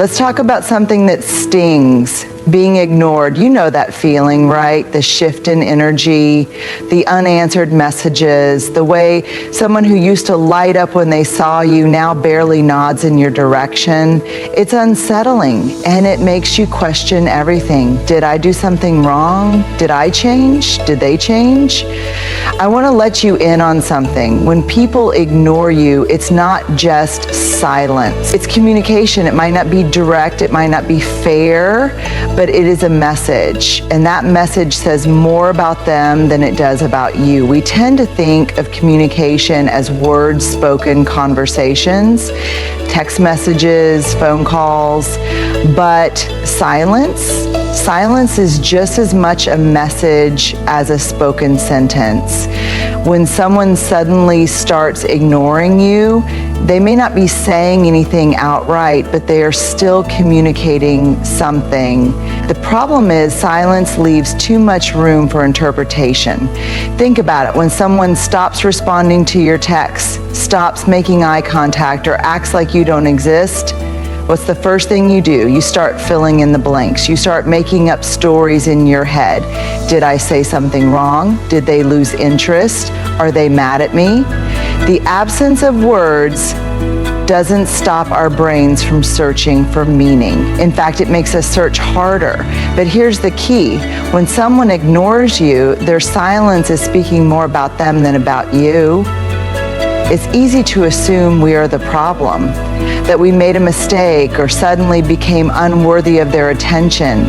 Let's talk about something that stings, being ignored. You know that feeling, right? The shift in energy, the unanswered messages, the way someone who used to light up when they saw you now barely nods in your direction. It's unsettling, and it makes you question everything. Did I do something wrong? Did I change? Did they change? I want to let you in on something. When people ignore you, it's not just silence. It's communication. It might not be direct, it might not be fair, but it is a message, and that message says more about them than it does about you. We tend to think of communication as words spoken conversations, text messages, phone calls, but silence is just as much a message as a spoken sentence. When someone suddenly starts ignoring you, they may not be saying anything outright, but they are still communicating something. The problem is silence leaves too much room for interpretation. Think about it. When someone stops responding to your texts, stops making eye contact, or acts like you don't exist, what's the first thing you do? You start filling in the blanks. You start making up stories in your head. Did I say something wrong? Did they lose interest? Are they mad at me? The absence of words doesn't stop our brains from searching for meaning. In fact, it makes us search harder. But here's the key. When someone ignores you, their silence is speaking more about them than about you. It's easy to assume we are the problem, that we made a mistake or suddenly became unworthy of their attention.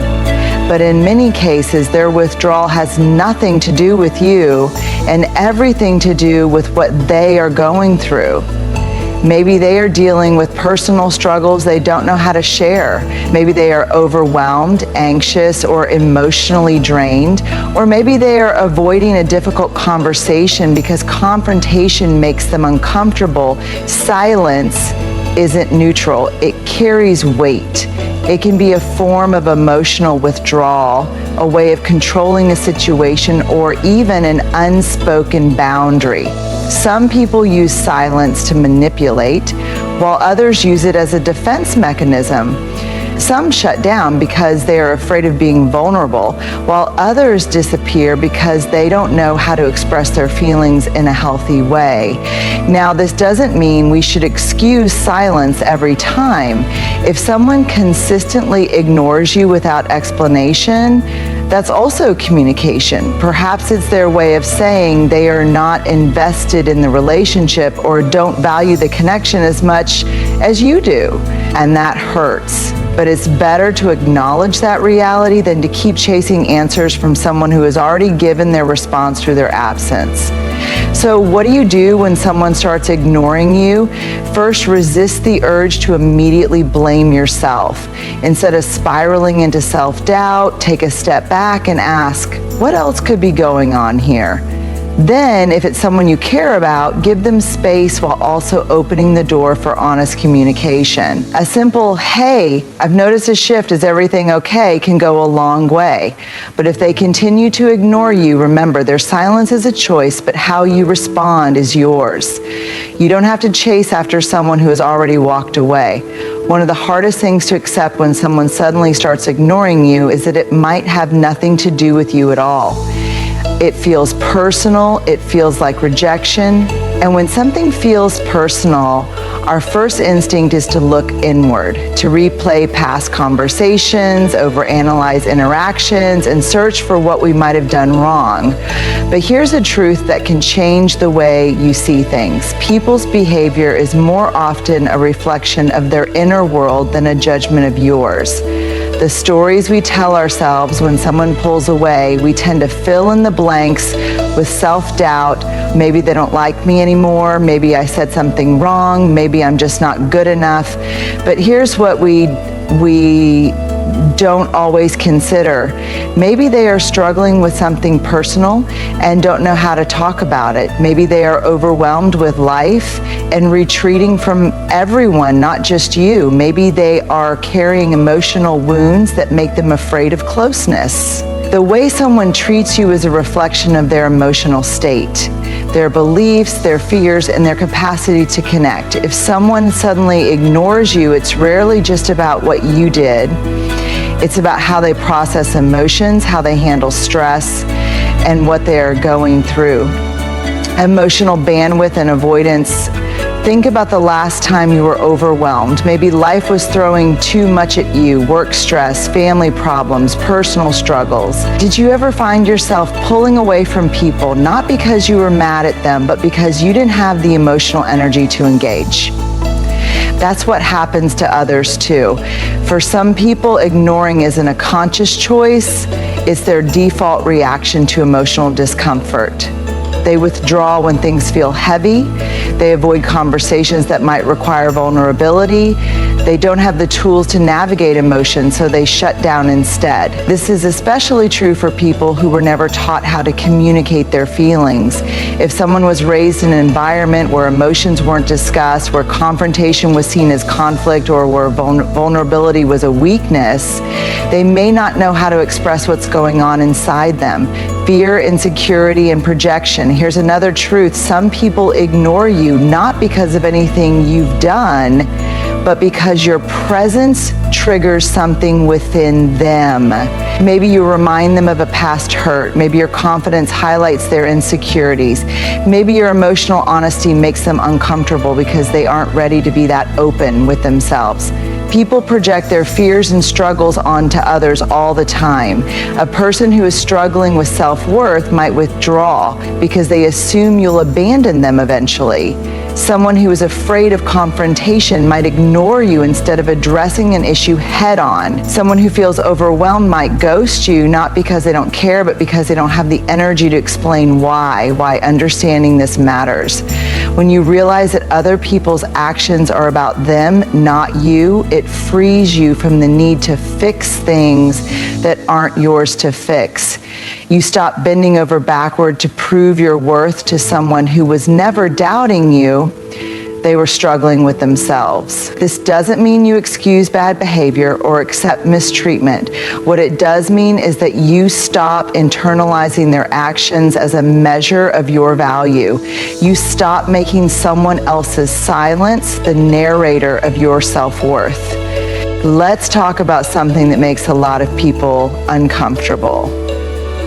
But in many cases, their withdrawal has nothing to do with you and everything to do with what they are going through. Maybe they are dealing with personal struggles they don't know how to share. Maybe they are overwhelmed, anxious, or emotionally drained. Or maybe they are avoiding a difficult conversation because confrontation makes them uncomfortable. Silence isn't neutral. It carries weight. It can be a form of emotional withdrawal, a way of controlling a situation, or even an unspoken boundary. Some people use silence to manipulate, while others use it as a defense mechanism. Some shut down because they are afraid of being vulnerable, while others disappear because they don't know how to express their feelings in a healthy way. Now, this doesn't mean we should excuse silence every time. If someone consistently ignores you without explanation, that's also communication. Perhaps it's their way of saying they are not invested in the relationship or don't value the connection as much as you do, and that hurts. But it's better to acknowledge that reality than to keep chasing answers from someone who has already given their response through their absence. So what do you do when someone starts ignoring you? First, resist the urge to immediately blame yourself. Instead of spiraling into self-doubt, take a step back and ask, what else could be going on here? Then, if it's someone you care about, give them space while also opening the door for honest communication. A simple, hey, I've noticed a shift, is everything okay, can go a long way. But if they continue to ignore you, remember, their silence is a choice, but how you respond is yours. You don't have to chase after someone who has already walked away. One of the hardest things to accept when someone suddenly starts ignoring you is that it might have nothing to do with you at all. It feels personal, it feels like rejection, and when something feels personal, our first instinct is to look inward, to replay past conversations, overanalyze interactions, and search for what we might have done wrong. But here's a truth that can change the way you see things. People's behavior is more often a reflection of their inner world than a judgment of yours. The stories we tell ourselves when someone pulls away, we tend to fill in the blanks with self-doubt. Maybe they don't like me anymore. Maybe I said something wrong. Maybe I'm just not good enough. But here's what we don't always consider. Maybe they are struggling with something personal and don't know how to talk about it. Maybe they are overwhelmed with life and retreating from everyone, not just you. Maybe they are carrying emotional wounds that make them afraid of closeness. The way someone treats you is a reflection of their emotional state. their beliefs, their fears, and their capacity to connect. If someone suddenly ignores you, it's rarely just about what you did. It's about how they process emotions, how they handle stress, and what they are going through. Emotional bandwidth and avoidance. Think about the last time you were overwhelmed. Maybe life was throwing too much at you, work stress, family problems, personal struggles. Did you ever find yourself pulling away from people, not because you were mad at them, but because you didn't have the emotional energy to engage? That's what happens to others too. For some people, ignoring isn't a conscious choice, it's their default reaction to emotional discomfort. They withdraw when things feel heavy. They avoid conversations that might require vulnerability. They don't have the tools to navigate emotions, so they shut down instead. This is especially true for people who were never taught how to communicate their feelings. If someone was raised in an environment where emotions weren't discussed, where confrontation was seen as conflict, or where vulnerability was a weakness, they may not know how to express what's going on inside them. Fear, insecurity, and projection. Here's another truth. Some people ignore you not because of anything you've done, but because your presence triggers something within them. Maybe you remind them of a past hurt. Maybe your confidence highlights their insecurities. Maybe your emotional honesty makes them uncomfortable because they aren't ready to be that open with themselves. People project their fears and struggles onto others all the time. A person who is struggling with self-worth might withdraw because they assume you'll abandon them eventually. Someone who is afraid of confrontation might ignore you instead of addressing an issue head-on. Someone who feels overwhelmed might ghost you, not because they don't care, but because they don't have the energy to explain why understanding this matters. When you realize that other people's actions are about them, not you, it frees you from the need to fix things that aren't yours to fix. You stop bending over backward to prove your worth to someone who was never doubting you. They were struggling with themselves. This doesn't mean you excuse bad behavior or accept mistreatment. What it does mean is that you stop internalizing their actions as a measure of your value. You stop making someone else's silence the narrator of your self-worth. Let's talk about something that makes a lot of people uncomfortable.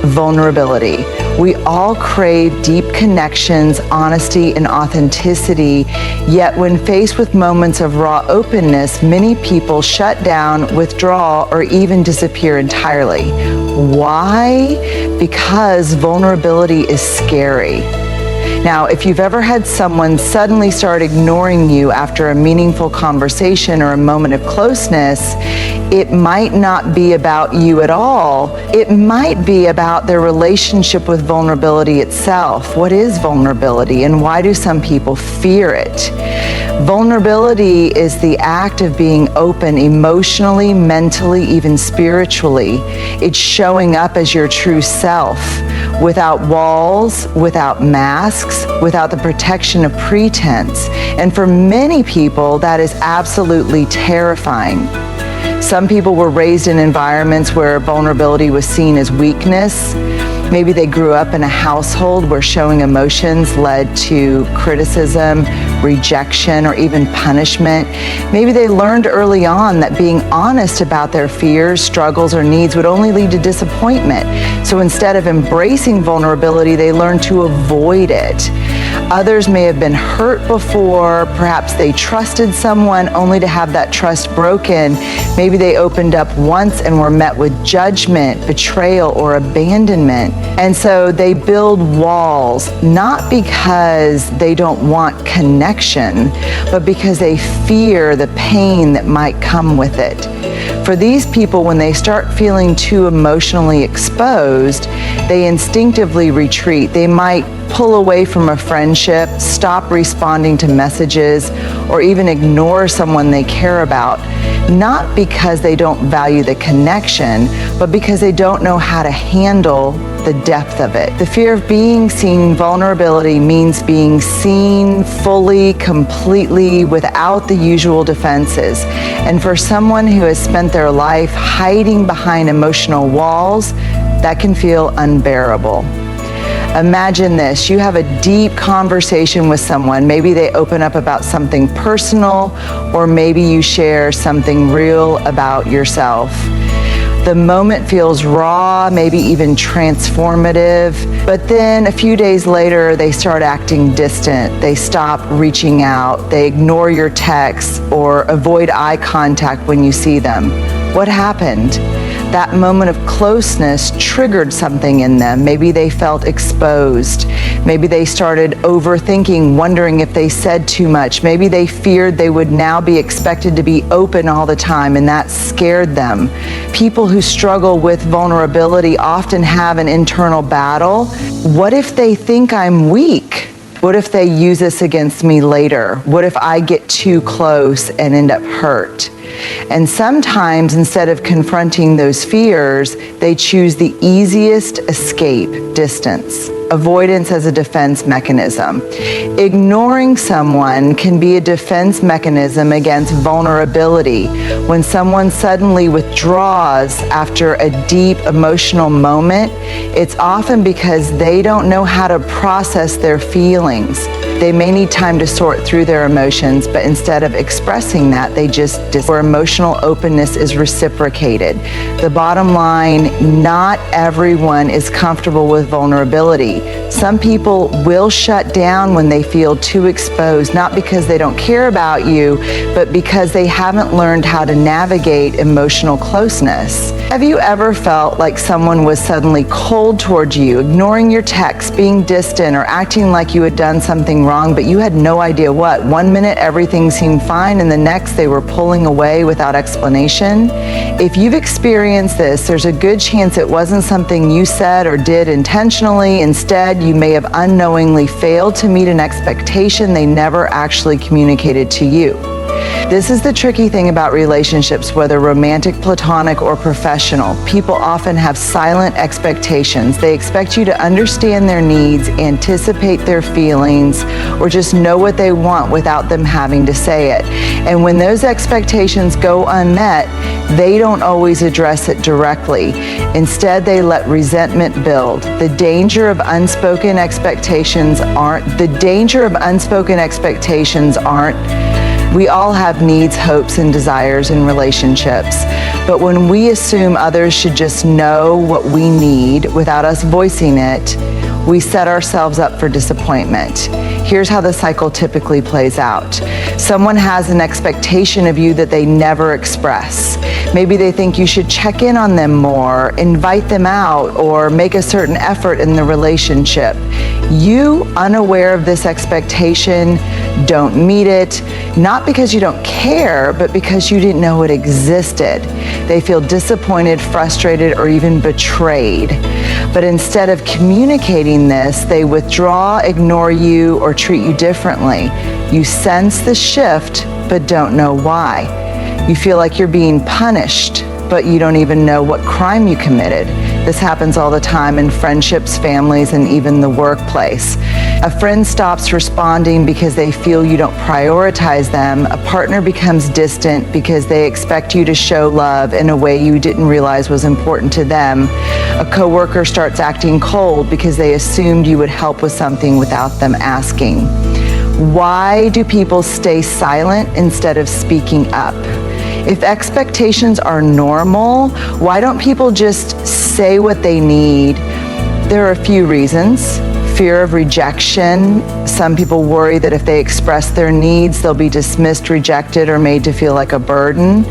Vulnerability. We all crave deep connections, honesty, and authenticity, yet when faced with moments of raw openness, many people shut down, withdraw, or even disappear entirely. Why? Because vulnerability is scary. Now, if you've ever had someone suddenly start ignoring you after a meaningful conversation or a moment of closeness, it might not be about you at all. It might be about their relationship with vulnerability itself. What is vulnerability, and why do some people fear it? Vulnerability is the act of being open emotionally, mentally, even spiritually. It's showing up as your true self, without walls, without masks, without the protection of pretense. And for many people, that is absolutely terrifying. Some people were raised in environments where vulnerability was seen as weakness. Maybe they grew up in a household where showing emotions led to criticism, rejection, or even punishment. Maybe they learned early on that being honest about their fears, struggles, or needs would only lead to disappointment. So instead of embracing vulnerability, they learned to avoid it. Others may have been hurt before. Perhaps they trusted someone only to have that trust broken. Maybe they opened up once and were met with judgment, betrayal, or abandonment. And so they build walls, not because they don't want connection, but because they fear the pain that might come with it. For these people, when they start feeling too emotionally exposed, they instinctively retreat. They might pull away from a friendship, stop responding to messages, or even ignore someone they care about, not because they don't value the connection, but because they don't know how to handle the depth of it. The fear of being seen, vulnerability means being seen fully, completely, without the usual defenses. And for someone who has spent their life hiding behind emotional walls, that can feel unbearable. Imagine this, you have a deep conversation with someone. Maybe they open up about something personal, or maybe you share something real about yourself. The moment feels raw, maybe even transformative, but then a few days later, they start acting distant. They stop reaching out, they ignore your texts, or avoid eye contact when you see them. What happened? That moment of closeness triggered something in them. Maybe they felt exposed. Maybe they started overthinking, wondering if they said too much. Maybe they feared they would now be expected to be open all the time, and that scared them. People who struggle with vulnerability often have an internal battle. What if they think I'm weak? What if they use this against me later? What if I get too close and end up hurt? And sometimes, instead of confronting those fears, they choose the easiest escape: distance. Avoidance as a defense mechanism. Ignoring someone can be a defense mechanism against vulnerability. When someone suddenly withdraws after a deep emotional moment, it's often because they don't know how to process their feelings. They may need time to sort through their emotions, but instead of expressing that, they just where emotional openness is reciprocated. The bottom line, not everyone is comfortable with vulnerability. Some people will shut down when they feel too exposed, not because they don't care about you, but because they haven't learned how to navigate emotional closeness. Have you ever felt like someone was suddenly cold towards you, ignoring your texts, being distant, or acting like you had done something wrong, but you had no idea what? One minute everything seemed fine, and the next they were pulling away without explanation. If you've experienced this, there's a good chance it wasn't something you said or did intentionally. Instead, you may have unknowingly failed to meet an expectation they never actually communicated to you. This is the tricky thing about relationships, whether romantic, platonic, or professional. People often have silent expectations. They expect you to understand their needs, anticipate their feelings, or just know what they want without them having to say it. And when those expectations go unmet, they don't always address it directly. Instead, they let resentment build. The danger of unspoken expectations aren't. We all have needs, hopes, and desires in relationships. But when we assume others should just know what we need without us voicing it, we set ourselves up for disappointment. Here's how the cycle typically plays out. Someone has an expectation of you that they never express. Maybe they think you should check in on them more, invite them out, or make a certain effort in the relationship. You, unaware of this expectation, don't meet it, not because you don't care, but because you didn't know it existed. They feel disappointed, frustrated, or even betrayed. But instead of communicating this, they withdraw, ignore you, or treat you differently. You sense the shift, but don't know why. You feel like you're being punished, but you don't even know what crime you committed. This happens all the time in friendships, families, and even the workplace. A friend stops responding because they feel you don't prioritize them. A partner becomes distant because they expect you to show love in a way you didn't realize was important to them. A coworker starts acting cold because they assumed you would help with something without them asking. Why do people stay silent instead of speaking up? If expectations are normal, why don't people just say what they need? There are a few reasons. Fear of rejection. Some people worry that if they express their needs, they'll be dismissed, rejected, or made to feel like a burden.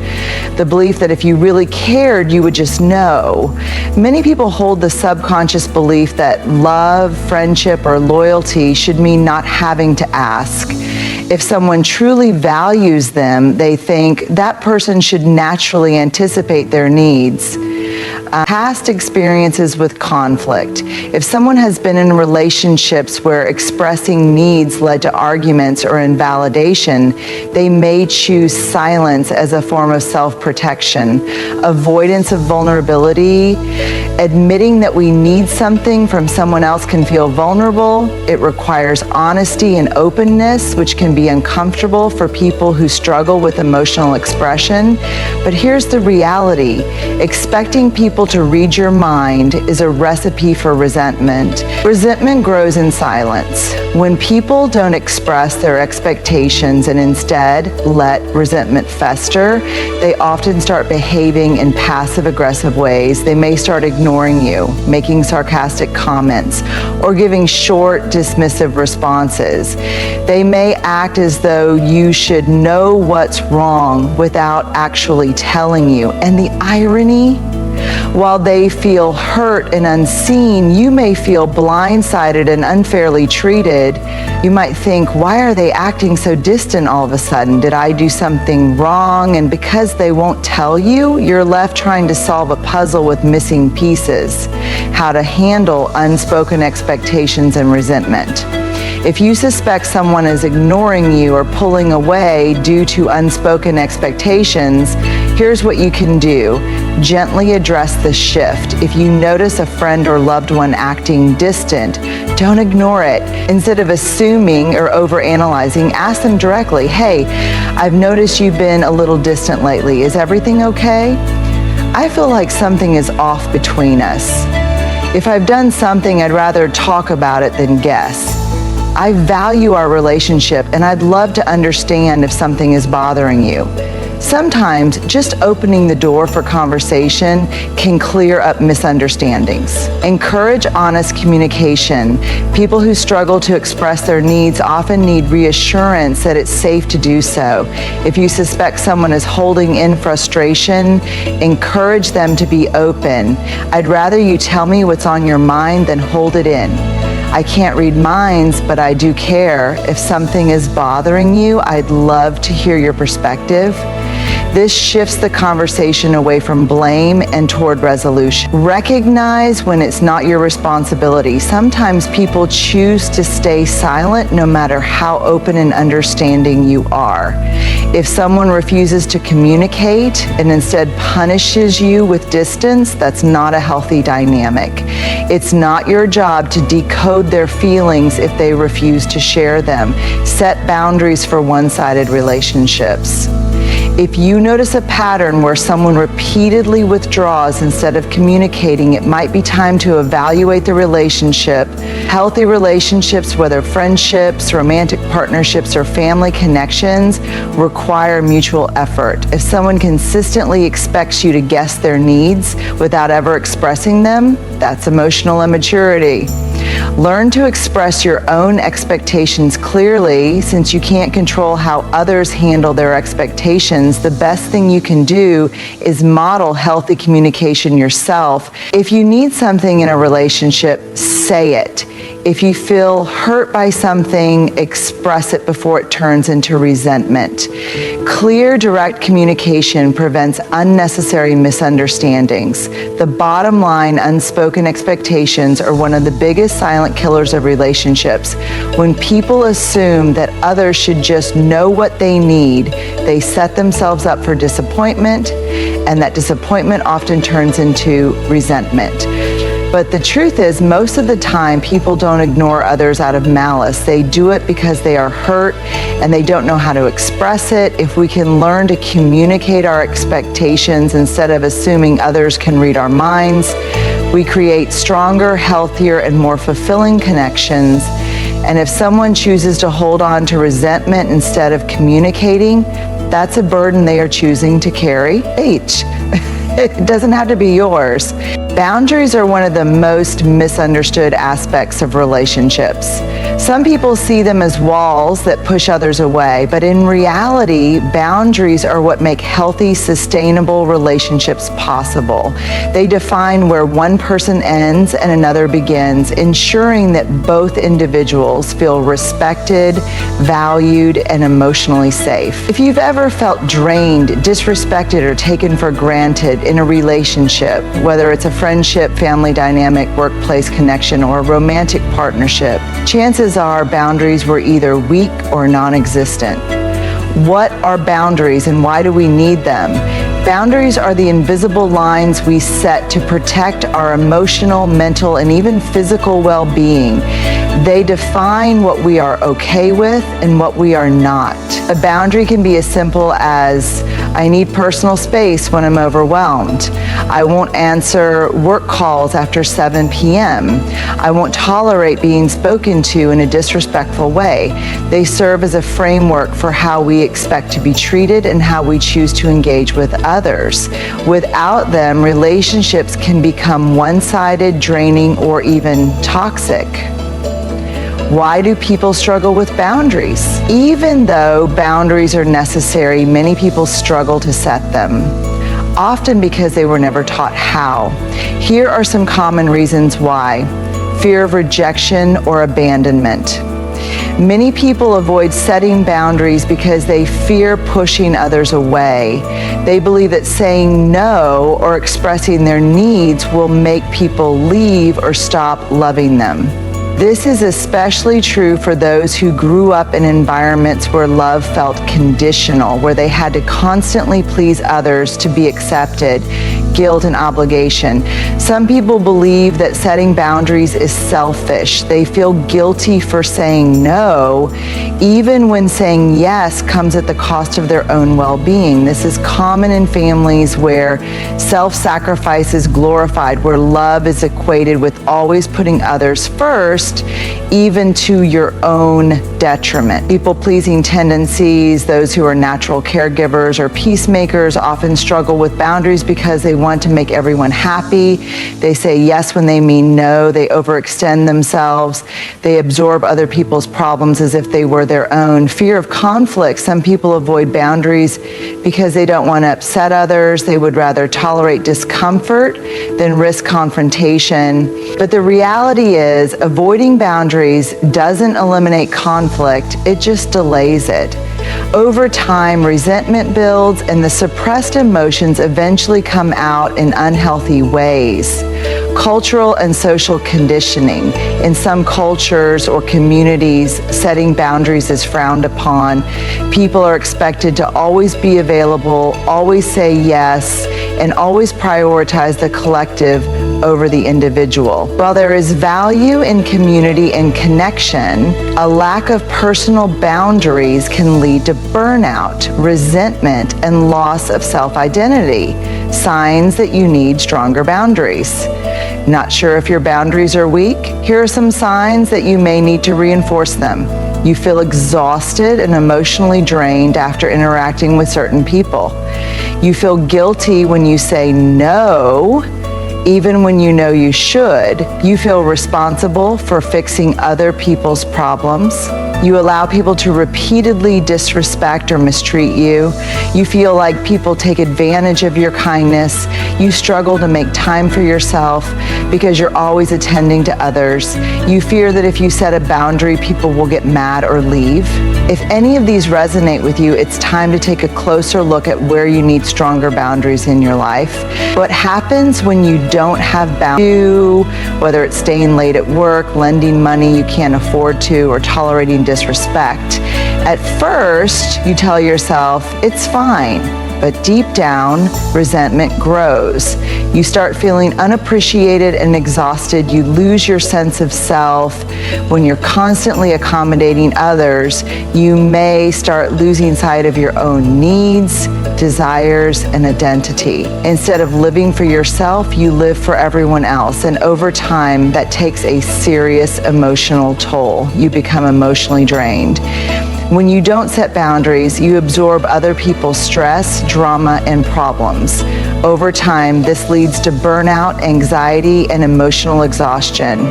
The belief that if you really cared, you would just know. Many people hold the subconscious belief that love, friendship, or loyalty should mean not having to ask. If someone truly values them, they think that person should naturally anticipate their needs. Past experiences with conflict. If someone has been in relationships where expressing needs led to arguments or invalidation, they may choose silence as a form of self-protection. Avoidance of vulnerability. Admitting that we need something from someone else can feel vulnerable. It requires honesty and openness, which can be uncomfortable for people who struggle with emotional expression. But here's the reality. Expecting people able to read your mind is a recipe for resentment. Resentment grows in silence. When people don't express their expectations and instead let resentment fester, they often start behaving in passive-aggressive ways. They may start ignoring you, making sarcastic comments, or giving short, dismissive responses. They may act as though you should know what's wrong without actually telling you. And the irony, while they feel hurt and unseen, you may feel blindsided and unfairly treated. You might think, why are they acting so distant all of a sudden? Did I do something wrong? And because they won't tell you, you're left trying to solve a puzzle with missing pieces. How to handle unspoken expectations and resentment. If you suspect someone is ignoring you or pulling away due to unspoken expectations, here's what you can do. Gently address the shift. If you notice a friend or loved one acting distant, don't ignore it. Instead of assuming or overanalyzing, ask them directly, hey, I've noticed you've been a little distant lately. Is everything okay? I feel like something is off between us. If I've done something, I'd rather talk about it than guess. I value our relationship and I'd love to understand if something is bothering you. Sometimes just opening the door for conversation can clear up misunderstandings. Encourage honest communication. People who struggle to express their needs often need reassurance that it's safe to do so. If you suspect someone is holding in frustration, encourage them to be open. I'd rather you tell me what's on your mind than hold it in. I can't read minds, but I do care. If something is bothering you, I'd love to hear your perspective. This shifts the conversation away from blame and toward resolution. Recognize when it's not your responsibility. Sometimes people choose to stay silent no matter how open and understanding you are. If someone refuses to communicate and instead punishes you with distance, that's not a healthy dynamic. It's not your job to decode their feelings if they refuse to share them. Set boundaries for one-sided relationships. If you notice a pattern where someone repeatedly withdraws instead of communicating, it might be time to evaluate the relationship. Healthy relationships, whether friendships, romantic partnerships, or family connections, require mutual effort. If someone consistently expects you to guess their needs without ever expressing them, that's emotional immaturity. Learn to express your own expectations clearly. Since you can't control how others handle their expectations, the best thing you can do is model healthy communication yourself. If you need something in a relationship, say it. If you feel hurt by something, express it before it turns into resentment. Clear, direct communication prevents unnecessary misunderstandings. The bottom line, unspoken expectations are one of the biggest silent killers of relationships. When people assume that others should just know what they need, they set themselves up for disappointment, and that disappointment often turns into resentment. But the truth is, most of the time, people don't ignore others out of malice. They do it because they are hurt and they don't know how to express it. If we can learn to communicate our expectations instead of assuming others can read our minds, we create stronger, healthier, and more fulfilling connections. And if someone chooses to hold on to resentment instead of communicating, that's a burden they are choosing to carry. It doesn't have to be yours. Boundaries are one of the most misunderstood aspects of relationships. Some people see them as walls that push others away, but in reality, boundaries are what make healthy, sustainable relationships possible. They define where one person ends and another begins, ensuring that both individuals feel respected, valued, and emotionally safe. If you've ever felt drained, disrespected, or taken for granted in a relationship, whether it's a friendship, family dynamic, workplace connection, or a romantic partnership, chances are boundaries were either weak or non-existent. What are boundaries and why do we need them? Boundaries are the invisible lines we set to protect our emotional, mental, and even physical well-being. They define what we are okay with and what we are not. A boundary can be as simple as, I need personal space when I'm overwhelmed. I won't answer work calls after 7 p.m. I won't tolerate being spoken to in a disrespectful way. They serve as a framework for how we expect to be treated and how we choose to engage with others. Without them, relationships can become one-sided, draining, or even toxic. Why do people struggle with boundaries? Even though boundaries are necessary, many people struggle to set them, often because they were never taught how. Here are some common reasons why. Fear of rejection or abandonment. Many people avoid setting boundaries because they fear pushing others away. They believe that saying no or expressing their needs will make people leave or stop loving them. This is especially true for those who grew up in environments where love felt conditional, where they had to constantly please others to be accepted, guilt and obligation. Some people believe that setting boundaries is selfish. They feel guilty for saying no, even when saying yes comes at the cost of their own well-being. This is common in families where self-sacrifice is glorified, where love is equated with always putting others first, even to your own detriment. People-pleasing tendencies, those who are natural caregivers or peacemakers, often struggle with boundaries because they want to make everyone happy. They say yes when they mean no. They overextend themselves. They absorb other people's problems as if they were their own. Fear of conflict. Some people avoid boundaries because they don't want to upset others. They would rather tolerate discomfort than risk confrontation. But the reality is, avoiding boundaries doesn't eliminate conflict, it just delays it. Over time, resentment builds and the suppressed emotions eventually come out in unhealthy ways. Cultural and social conditioning. In some cultures or communities, setting boundaries is frowned upon. People are expected to always be available, always say yes, and always prioritize the collective over the individual. While there is value in community and connection, a lack of personal boundaries can lead to burnout, resentment, and loss of self-identity. Signs that you need stronger boundaries. Not sure if your boundaries are weak? Here are some signs that you may need to reinforce them. You feel exhausted and emotionally drained after interacting with certain people. You feel guilty when you say no, even when you know you should. You feel responsible for fixing other people's problems. You allow people to repeatedly disrespect or mistreat you. You feel like people take advantage of your kindness. You struggle to make time for yourself because you're always attending to others. You fear that if you set a boundary, people will get mad or leave. If any of these resonate with you, it's time to take a closer look at where you need stronger boundaries in your life. What happens when you don't have boundaries, whether it's staying late at work, lending money you can't afford to, or tolerating disrespect? At first, you tell yourself, it's fine. But deep down, resentment grows. You start feeling unappreciated and exhausted. You lose your sense of self. When you're constantly accommodating others, you may start losing sight of your own needs, desires, and identity. Instead of living for yourself, you live for everyone else. And over time, that takes a serious emotional toll. You become emotionally drained. When you don't set boundaries, you absorb other people's stress, drama, and problems. Over time, this leads to burnout, anxiety, and emotional exhaustion.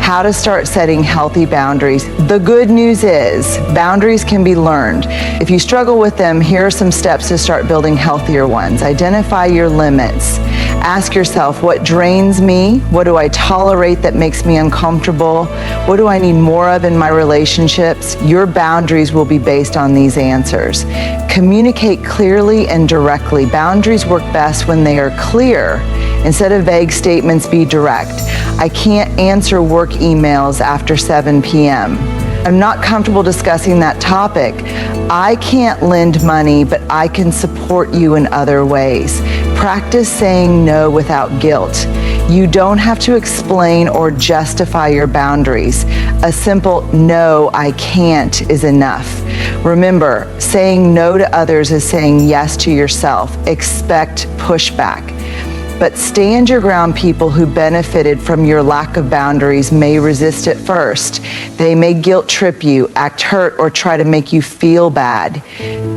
How to start setting healthy boundaries. The good news is, boundaries can be learned. If you struggle with them, here are some steps to start building healthier ones. Identify your limits. Ask yourself, what drains me? What do I tolerate that makes me uncomfortable? What do I need more of in my relationships? Your boundaries will be based on these answers. Communicate clearly and directly. Boundaries work best when they are clear. Instead of vague statements, be direct. I can't answer work emails after 7 p.m. I'm not comfortable discussing that topic. I can't lend money, but I can support you in other ways. Practice saying no without guilt. You don't have to explain or justify your boundaries. A simple "no, I can't" is enough. Remember, saying no to others is saying yes to yourself. Expect pushback. But stand your ground. People who benefited from your lack of boundaries may resist at first. They may guilt trip you, act hurt, or try to make you feel bad.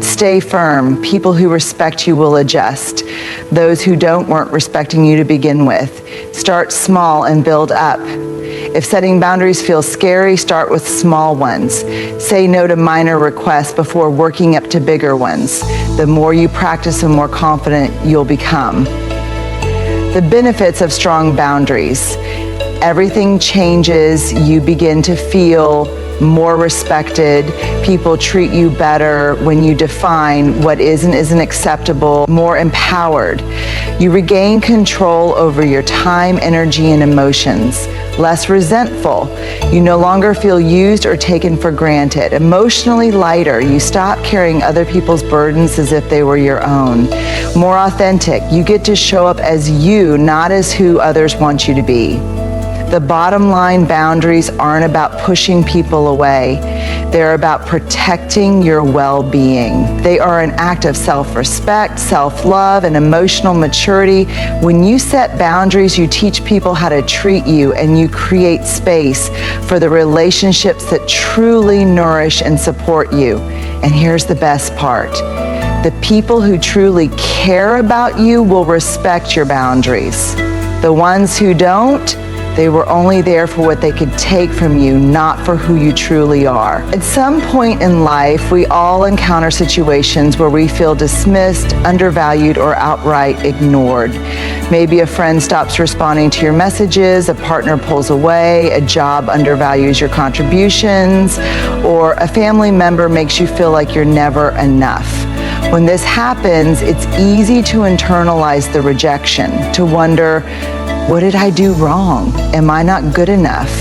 Stay firm. People who respect you will adjust. Those who don't weren't respecting you to begin with. Start small and build up. If setting boundaries feels scary, start with small ones. Say no to minor requests before working up to bigger ones. The more you practice, the more confident you'll become. The benefits of strong boundaries. Everything changes. You begin to feel more respected. People treat you better when you define what is and isn't acceptable. More empowered. You regain control over your time, energy, and emotions. Less resentful. You no longer feel used or taken for granted. Emotionally lighter. You stop carrying other people's burdens as if they were your own. More authentic. You get to show up as you, not as who others want you to be. The bottom line, boundaries aren't about pushing people away. They're about protecting your well-being. They are an act of self-respect, self-love, and emotional maturity. When you set boundaries, you teach people how to treat you, and you create space for the relationships that truly nourish and support you. And here's the best part. The people who truly care about you will respect your boundaries. The ones who don't, they were only there for what they could take from you, not for who you truly are. At some point in life, we all encounter situations where we feel dismissed, undervalued, or outright ignored. Maybe a friend stops responding to your messages, a partner pulls away, a job undervalues your contributions, or a family member makes you feel like you're never enough. When this happens, it's easy to internalize the rejection, to wonder, what did I do wrong? Am I not good enough?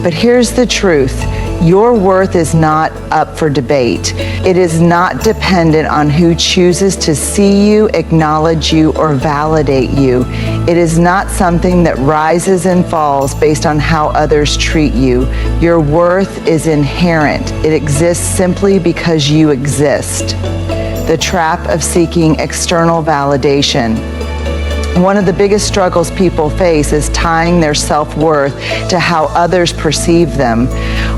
But here's the truth. Your worth is not up for debate. It is not dependent on who chooses to see you, acknowledge you, or validate you. It is not something that rises and falls based on how others treat you. Your worth is inherent. It exists simply because you exist. The trap of seeking external validation. One of the biggest struggles people face is tying their self-worth to how others perceive them.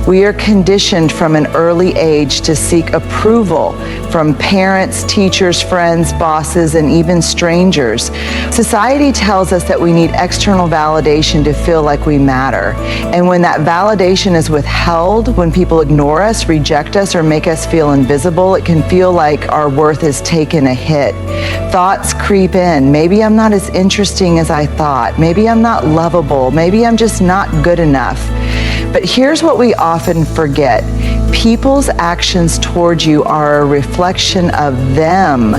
We are conditioned from an early age to seek approval from parents, teachers, friends, bosses, and even strangers. Society tells us that we need external validation to feel like we matter. And when that validation is withheld, when people ignore us, reject us, or make us feel invisible, it can feel like our worth is taking a hit. Thoughts creep in. Maybe I'm not as interesting as I thought. Maybe I'm not lovable. Maybe I'm just not good enough. But here's what we often forget. People's actions towards you are a reflection of them,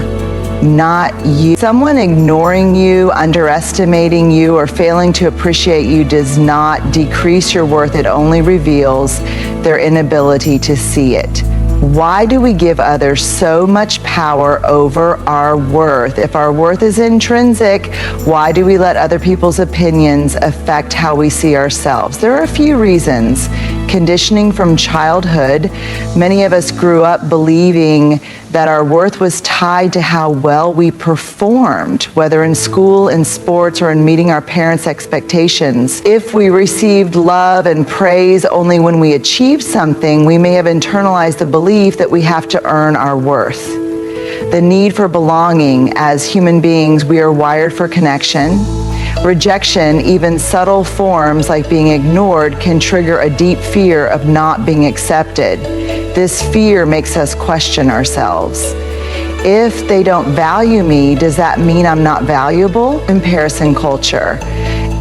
not you. Someone ignoring you, underestimating you, or failing to appreciate you does not decrease your worth. It only reveals their inability to see it. Why do we give others so much power over our worth? If our worth is intrinsic, why do we let other people's opinions affect how we see ourselves? There are a few reasons. Conditioning from childhood. Many of us grew up believing that our worth was tied to how well we performed, whether in school, in sports, or in meeting our parents' expectations. If we received love and praise only when we achieved something, we may have internalized the belief that we have to earn our worth. The need for belonging. As human beings, we are wired for connection. Rejection, even subtle forms like being ignored, can trigger a deep fear of not being accepted. This fear makes us question ourselves. If they don't value me, does that mean I'm not valuable? Comparison culture.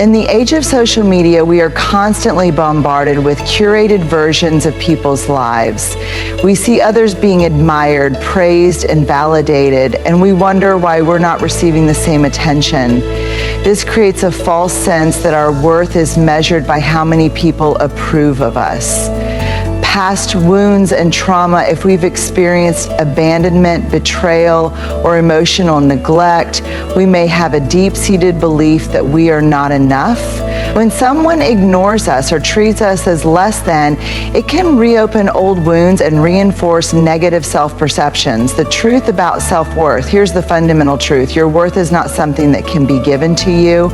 In the age of social media, we are constantly bombarded with curated versions of people's lives. We see others being admired, praised, and validated, and we wonder why we're not receiving the same attention. This creates a false sense that our worth is measured by how many people approve of us. Past wounds and trauma, if we've experienced abandonment, betrayal, or emotional neglect, we may have a deep-seated belief that we are not enough. When someone ignores us or treats us as less than, it can reopen old wounds and reinforce negative self-perceptions. The truth about self-worth, here's the fundamental truth. Your worth is not something that can be given to you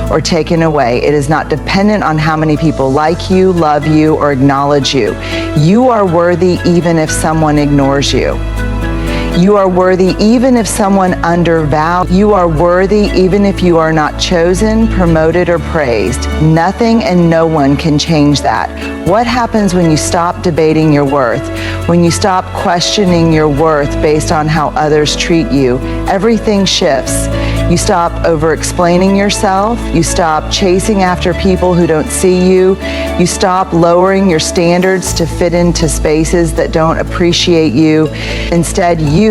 or taken away. It is not dependent on how many people like you, love you, or acknowledge you. You are worthy even if someone ignores you. You are worthy even if someone undervalues. You are worthy even if you are not chosen, promoted, or praised. Nothing and no one can change that. What happens when you stop debating your worth? When you stop questioning your worth based on how others treat you, everything shifts. You stop over-explaining yourself. You stop chasing after people who don't see you. You stop lowering your standards to fit into spaces that don't appreciate you. Instead, you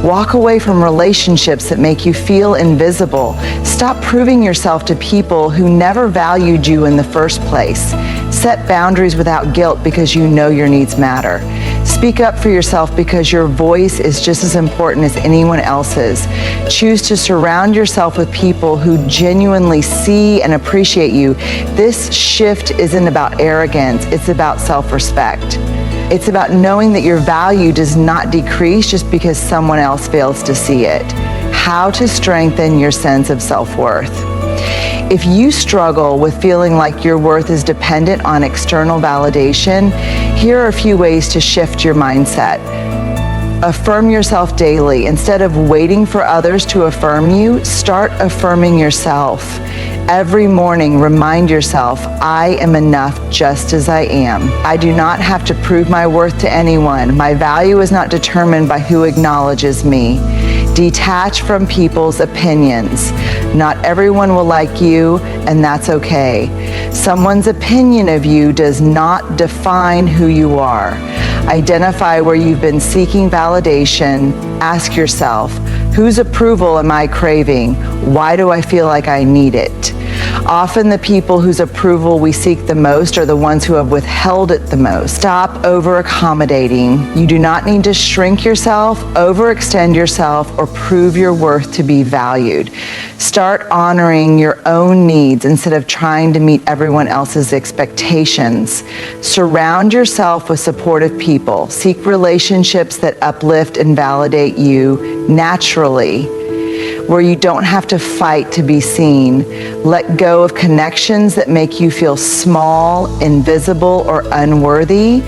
walk away from relationships that make you feel invisible. Stop proving yourself to people who never valued you in the first place. Set boundaries without guilt because you know your needs matter. Speak up for yourself because your voice is just as important as anyone else's. Choose to surround yourself with people who genuinely see and appreciate you. This shift isn't about arrogance, it's about self-respect. It's about knowing that your value does not decrease just because someone else fails to see it. How to strengthen your sense of self-worth. If you struggle with feeling like your worth is dependent on external validation, here are a few ways to shift your mindset. Affirm yourself daily. Instead of waiting for others to affirm you, start affirming yourself. Every morning, remind yourself, I am enough just as I am. I do not have to prove my worth to anyone. My value is not determined by who acknowledges me. Detach from people's opinions. Not everyone will like you, and that's okay. Someone's opinion of you does not define who you are. Identify where you've been seeking validation. Ask yourself, whose approval am I craving? Why do I feel like I need it? Often the people whose approval we seek the most are the ones who have withheld it the most. Stop over-accommodating. You do not need to shrink yourself, overextend yourself, or prove your worth to be valued. Start honoring your own needs instead of trying to meet everyone else's expectations. Surround yourself with supportive people. Seek relationships that uplift and validate you naturally, where you don't have to fight to be seen. Let go of connections that make you feel small, invisible, or unworthy.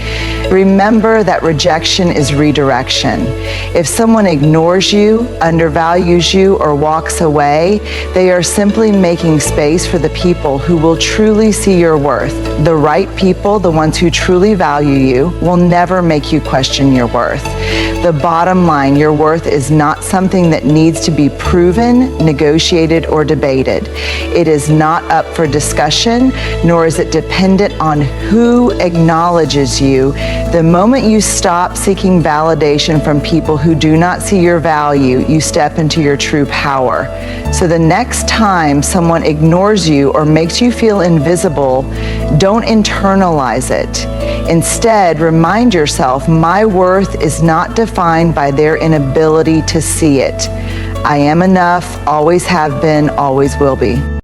Remember that rejection is redirection. If someone ignores you, undervalues you, or walks away, they are simply making space for the people who will truly see your worth. The right people, the ones who truly value you, will never make you question your worth. The bottom line, your worth is not something that needs to be proven, negotiated, or debated. It is not up for discussion, nor is it dependent on who acknowledges you. The moment you stop seeking validation from people who do not see your value, you step into your true power. So the next time someone ignores you or makes you feel invisible, don't internalize it. Instead, remind yourself, my worth is not defined by their inability to see it. I am enough, always have been, always will be.